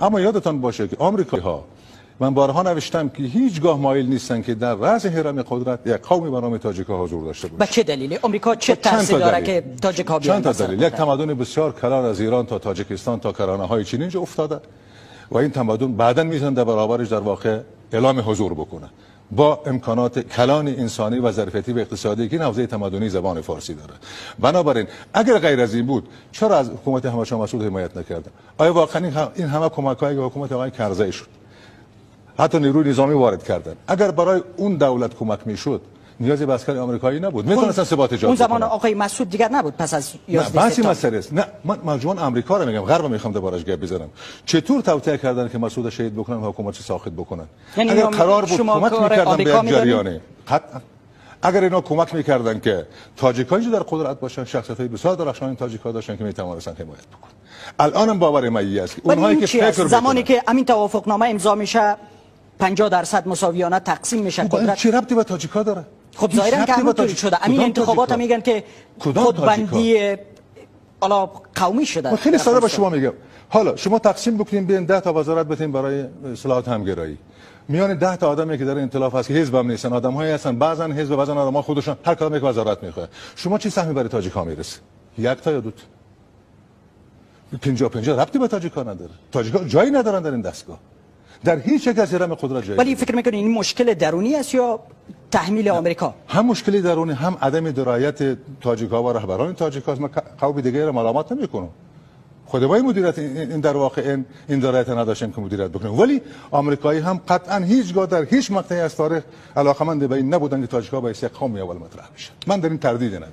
اما یادتان باشه که آمریکایی‌ها، من بارها نوشتم که هیچگاه مایل نیستن که در رأس هرم قدرت یک قومی به نام تاجیک‌ها حضور داشته باشه. به چه دلیلی؟ آمریکا چه تأثیری داره که تاجیک‌ها بیان؟ چند تا دلیل. یک تمدن بسیار کلان از ایران تا تاجیکستان تا کرانه‌های چین اینجا افتاده و این تمدن بعداً میتونه در برابرش در واقع اعلام حضور بکنه با امکانات کلان انسانی و ظرفیتی و اقتصادی که این حوزه تمدنی زبان فارسی داره. بنابراین اگر غیر از این بود چرا از حکومت احمد شاه مسعود حمایت نکردن؟ آیا واقعا این همه کمک‌های حکومت آقای کرزی شد؟ حتی نیروی نظامی وارد کردن. اگر برای اون دولت کمک میشد نیازی به عسکر آمریکایی نبود، میتونستن ثبات ایجاد کنن. اون زمان بکنن. آقای مسعود دیگر نبود پس از 11 بحثی مسئله است. نه من مجموعاً آمریکا رو میگم، غرب میخوام دربارش گپ بزنم. چطور توطئه کردن که مسعود شهید بکنن و حکومت ساخت بکنن؟ یعنی اگر قرار بود کمک میکردن به یک جریانه، قطعا اگر اینا کمک میکردن که تاجیک‌ها در قدرت باشن، شخصیت‌های بسیار درخشان تاجیک‌ها داشتن که میتوانستن حمایت بکنن. الانم باور من است که اونهایی که فکر زمانی که همین توافقنامه امضا میشه 50% مساویانه تقسیم میشه قدرت، چه ربطی به تاجیک‌ها داره؟ خب ظاهرا که همونطوری شده. همین انتخابات هم میگن که خودبندی حالا قومی شده. خیلی ساده به شما میگم، حالا شما تقسیم بکنین بین 10 تا وزارت بدین برای اصلاحات همگرایی، میان 10 تا آدمی که در ائتلاف هست که حزب هم نیستن، آدم‌هایی هستن بعضن حزب بعضن آدم‌ها خودشون هر کدوم یک وزارت میخواد، شما چه سهمی برای تاجیک‌ها میرسه؟ یک تا یا دو تا؟ 50 ربطی به تاجیک‌ها نداره. تاجیک‌ها جایی ندارن در این دستگاه، در هیچ یک از هرم قدرت جایی. ولی فکر میکنین این مشکل درونی است یا تحمیل آمریکا؟ هم مشکلی درونی، هم عدم درایت تاجیک‌ها و رهبران تاجیک‌ها. من قوم دیگه رو ملامت نمی‌کنم، خود ما مدیریت این در واقع این درایت نداشتیم که مدیریت بکنیم، ولی آمریکایی هم قطعا هیچگاه در هیچ مقطعی از تاریخ علاقمند به این نبودن که تاجیک‌ها به حیث قومی اول مطرح بشه. من در این تردیدی ندارم.